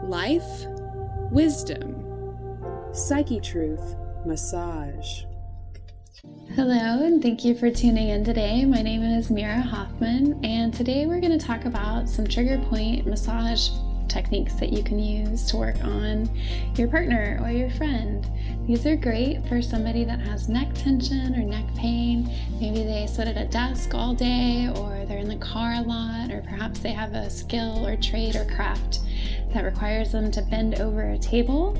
life, wisdom, Psychetruth massage. Hello, and thank you for tuning in today. My name is Meera Hoffman, and today we're going to talk about some trigger point massage techniques that you can use to work on your partner or your friend. These are great for somebody that has neck tension or neck pain. Maybe they sit at a desk all day, or they're in the car a lot, or perhaps they have a skill or trade or craft that requires them to bend over a table.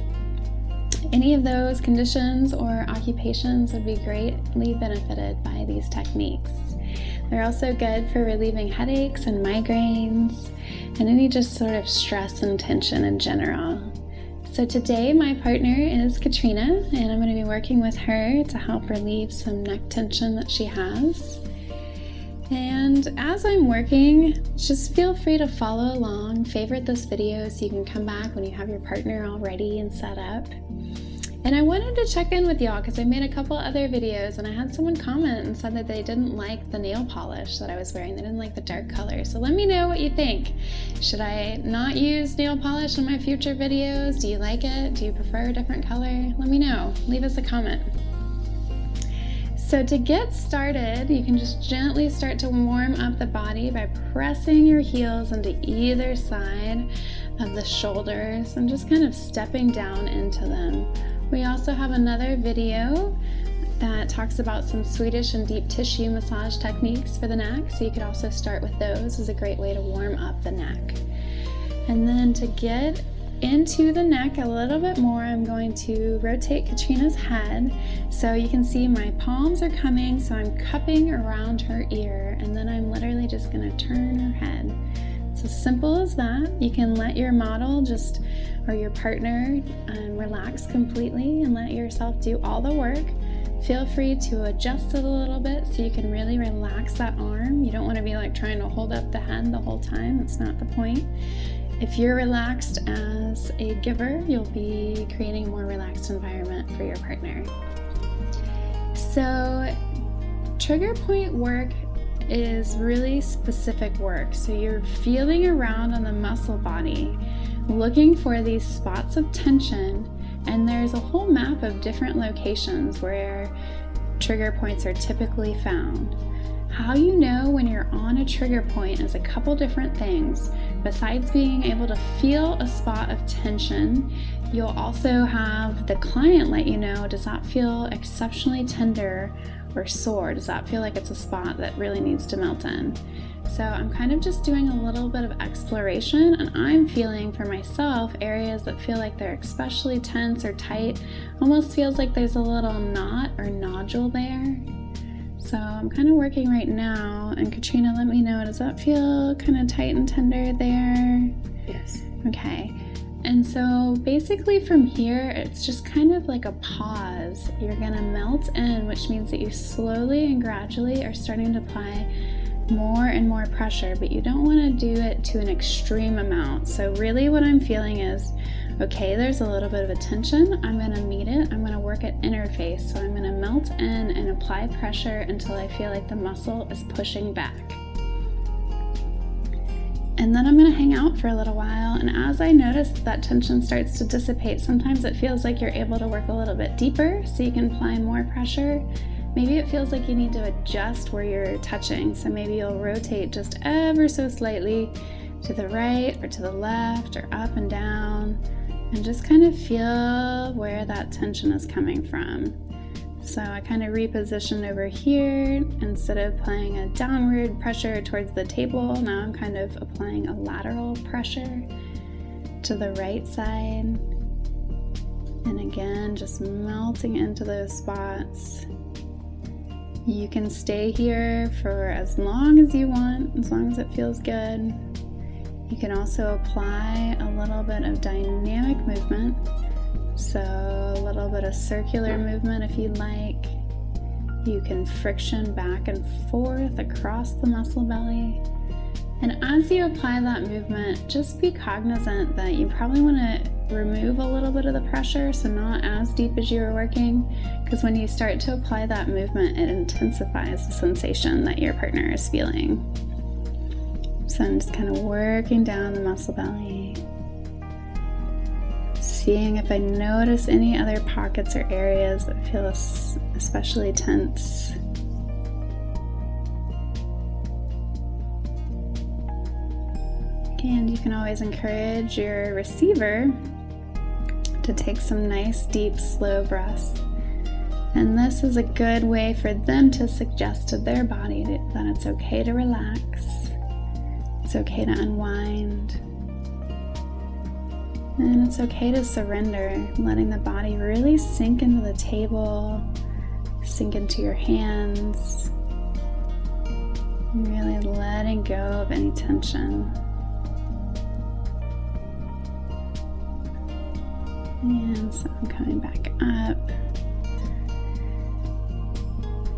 Any of those conditions or occupations would be greatly benefited by these techniques. They're also good for relieving headaches and migraines and any just sort of stress and tension in general. So today my partner is Katrina, and I'm going to be working with her to help relieve some neck tension that she has. And as I'm working, just feel free to follow along, favorite this video so you can come back when you have your partner all ready and set up. And I wanted to check in with y'all because I made a couple other videos and I had someone comment and said that they didn't like the nail polish that I was wearing. They didn't like the dark color. So let me know what you think. Should I not use nail polish in my future videos? Do you like it? Do you prefer a different color? Let me know. Leave us a comment. So to get started, you can just gently start to warm up the body by pressing your heels into either side of the shoulders and just kind of stepping down into them. We also have another video that talks about some Swedish and deep tissue massage techniques for the neck, so you could also start with those as a great way to warm up the neck. And then to get into the neck a little bit more, I'm going to rotate Katrina's head so you can see my palms are coming, so I'm cupping around her ear, and then I'm literally just going to turn her head. It's as simple as that. You can let your model or your partner relax completely and let yourself do all the work. Feel free to adjust it a little bit so you can really relax that arm. You don't want to be like trying to hold up the head the whole time. That's not the point. If you're relaxed as a giver, you'll be creating a more relaxed environment for your partner. So, trigger point work is really specific work. So you're feeling around on the muscle body, looking for these spots of tension, and there's a whole map of different locations where trigger points are typically found. How you know when you're on a trigger point is a couple different things. Besides being able to feel a spot of tension, you'll also have the client let you know, does that feel exceptionally tender or sore? Does that feel like it's a spot that really needs to melt in? So I'm kind of just doing a little bit of exploration, and I'm feeling for myself areas that feel like they're especially tense or tight. Almost feels like there's a little knot or nodule there. So I'm kind of working right now, and Katrina, let me know, does that feel kind of tight and tender there? Yes. Okay. And so basically from here, it's just kind of like a pause. You're gonna melt in, which means that you slowly and gradually are starting to apply more and more pressure, but you don't want to do it to an extreme amount. So really what I'm feeling is, okay, there's a little bit of a tension. I'm going to meet it. I'm going to work at interface. So I'm going to melt in and apply pressure until I feel like the muscle is pushing back. And then I'm going to hang out for a little while. And as I notice that tension starts to dissipate, sometimes it feels like you're able to work a little bit deeper so you can apply more pressure. Maybe it feels like you need to adjust where you're touching, so maybe you'll rotate just ever so slightly to the right or to the left or up and down, and just kind of feel where that tension is coming from. So I kind of repositioned over here. Instead of applying a downward pressure towards the table, now I'm kind of applying a lateral pressure to the right side. And again, just melting into those spots. You can stay here for as long as you want, as long as it feels good. You can also apply a little bit of dynamic movement. So a little bit of circular movement if you'd like. You can friction back and forth across the muscle belly. And as you apply that movement, just be cognizant that you probably want to remove a little bit of the pressure, so not as deep as you were working, because when you start to apply that movement, it intensifies the sensation that your partner is feeling. So I'm just kind of working down the muscle belly. seeing if I notice any other pockets or areas that feel especially tense. And you can always encourage your receiver to take some nice, deep, slow breaths. And this is a good way for them to suggest to their body that it's okay to relax. It's okay to unwind. And it's okay to surrender, letting the body really sink into the table, sink into your hands, really letting go of any tension. And so I'm coming back up.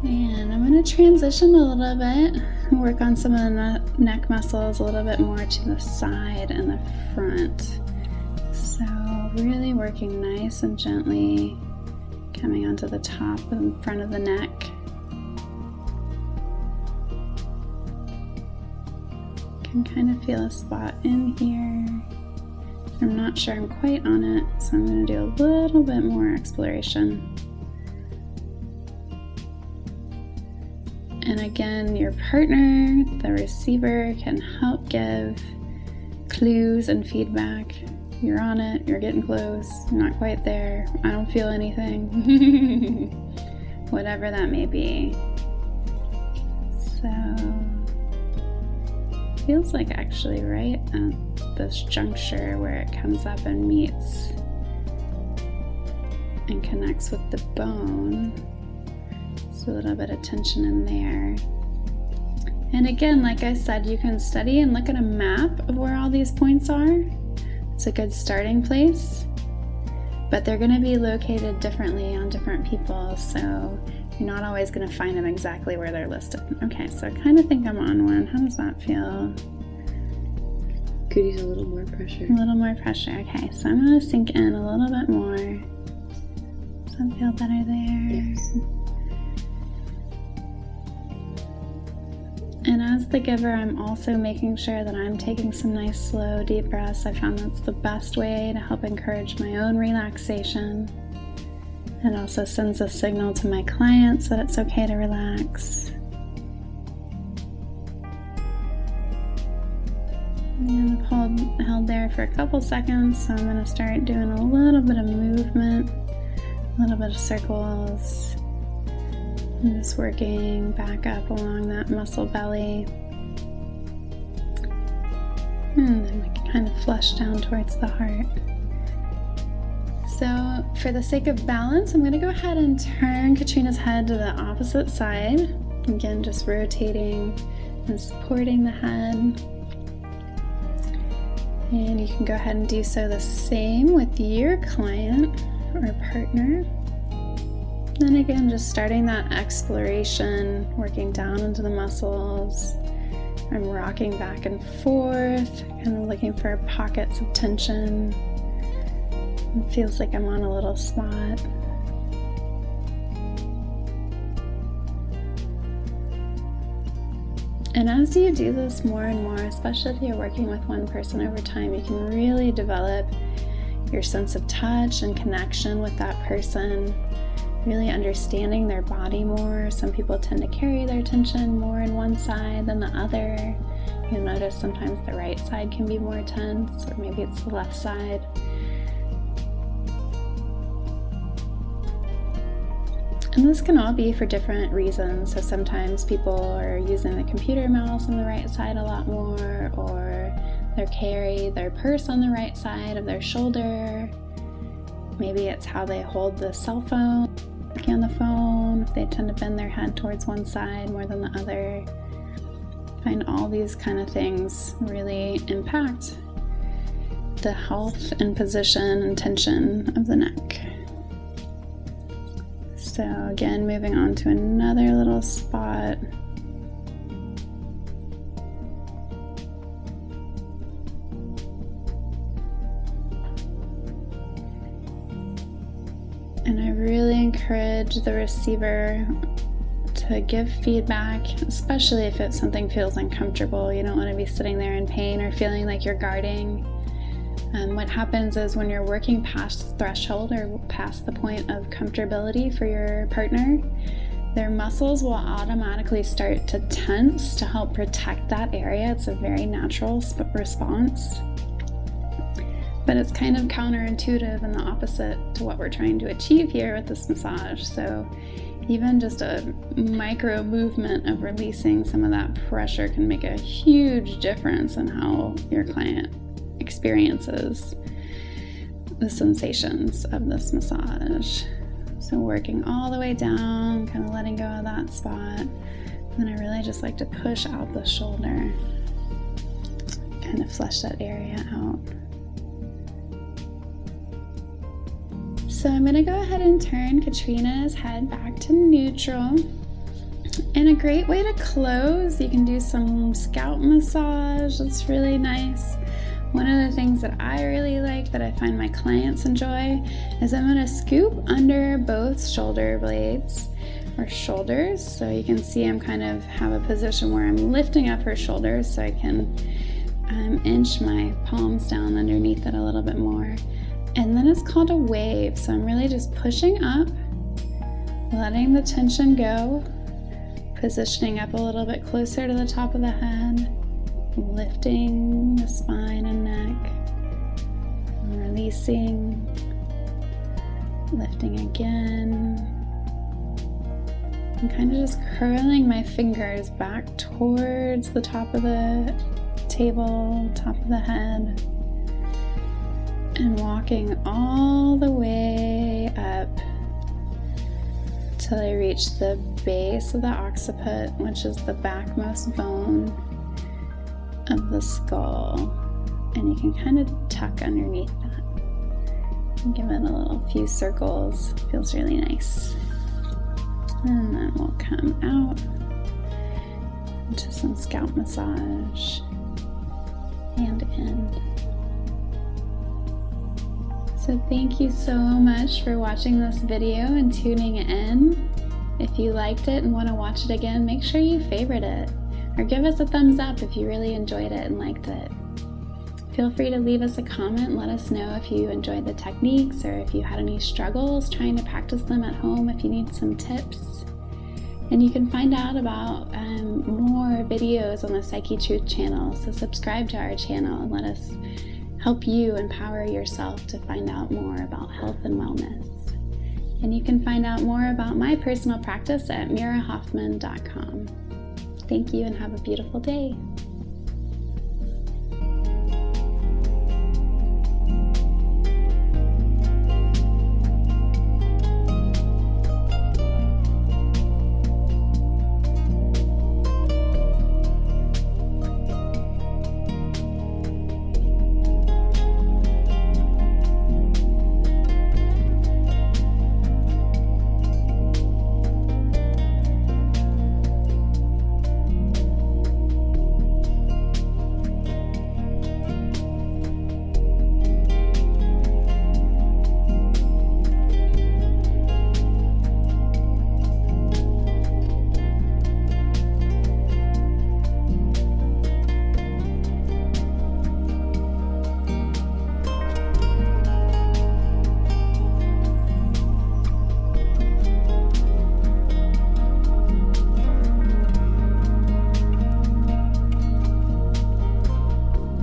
And I'm going to transition a little bit, work on some of the neck muscles a little bit more to the side and the front. So really working nice and gently, coming onto the top and front of the neck. Can kind of feel a spot in here. I'm not sure I'm quite on it, so I'm going to do a little bit more exploration. And again, your partner, the receiver, can help give clues and feedback. You're on it, you're getting close, you're not quite there, I don't feel anything. Whatever that may be. So, feels like actually right at this juncture where it comes up and meets and connects with the bone. So a little bit of tension in there. And again, like I said, you can study and look at a map of where all these points are. It's a good starting place, but they're going to be located differently on different people, so you're not always going to find them exactly where they're listed. Okay, so I kind of think I'm on one. How does that feel? Could use a little more pressure. A little more pressure. Okay, so I'm going to sink in a little bit more. Does that feel better there? Yes. And as the giver, I'm also making sure that I'm taking some nice, slow, deep breaths. I found that's the best way to help encourage my own relaxation. It also sends a signal to my clients that it's okay to relax. And I've held there for a couple seconds, so I'm going to start doing a little bit of movement, a little bit of circles. I'm just working back up along that muscle belly. And then we can kind of flush down towards the heart. So for the sake of balance, I'm going to go ahead and turn Katrina's head to the opposite side. Again, just rotating and supporting the head. And you can go ahead and do so the same with your client or partner. Then again, just starting that exploration, working down into the muscles. I'm rocking back and forth, kind of looking for pockets of tension. It feels like I'm on a little spot. And as you do this more and more, especially if you're working with one person over time, you can really develop your sense of touch and connection with that person. Really understanding their body more. Some people tend to carry their tension more in one side than the other. You'll notice sometimes the right side can be more tense, or maybe it's the left side. And this can all be for different reasons. So sometimes people are using the computer mouse on the right side a lot more, or they carry their purse on the right side of their shoulder. Maybe it's how they hold the cell phone, on the phone. They tend to bend their head towards one side more than the other. I find all these kind of things really impact the health and position and tension of the neck. So again, moving on to another little spot. And I really encourage the receiver to give feedback, especially if something feels uncomfortable. You don't want to be sitting there in pain or feeling like you're guarding. what happens is when you're working past the threshold or past the point of comfortability for your partner, their muscles will automatically start to tense to help protect that area. It's a very natural response. But it's kind of counterintuitive and the opposite to what we're trying to achieve here with this massage. So even just a micro movement of releasing some of that pressure can make a huge difference in how your client experiences the sensations of this massage. So working all the way down, kind of letting go of that spot. And then I really just like to push out the shoulder, kind of flesh that area out. So I'm going to go ahead and turn Katrina's head back to neutral. And a great way to close, you can do some scalp massage. That's really nice. One of the things that I really like that I find my clients enjoy is I'm going to scoop under both shoulder blades or shoulders. So you can see I'm kind of have a position where I'm lifting up her shoulders so I can inch my palms down underneath it a little bit more. And then it's called a wave. So I'm really just pushing up, letting the tension go, positioning up a little bit closer to the top of the head, lifting the spine and neck, and releasing, lifting again, and kind of just curling my fingers back towards the top of the table, top of the head, and walking all the way up till I reach the base of the occiput, which is the backmost bone of the skull. And you can kind of tuck underneath that and give it a little few circles. Feels really nice. And then we'll come out into some scalp massage and in. So thank you so much for watching this video and tuning in. If you liked it and want to watch it again, make sure you favorite it or give us a thumbs up if you really enjoyed it and liked it. Feel free to leave us a comment and let us know if you enjoyed the techniques or if you had any struggles trying to practice them at home, if you need some tips. And you can find out about more videos on the Psychetruth channel, so subscribe to our channel and let us help you empower yourself to find out more about health and wellness. And you can find out more about my personal practice at meerahoffman.com. Thank you and have a beautiful day.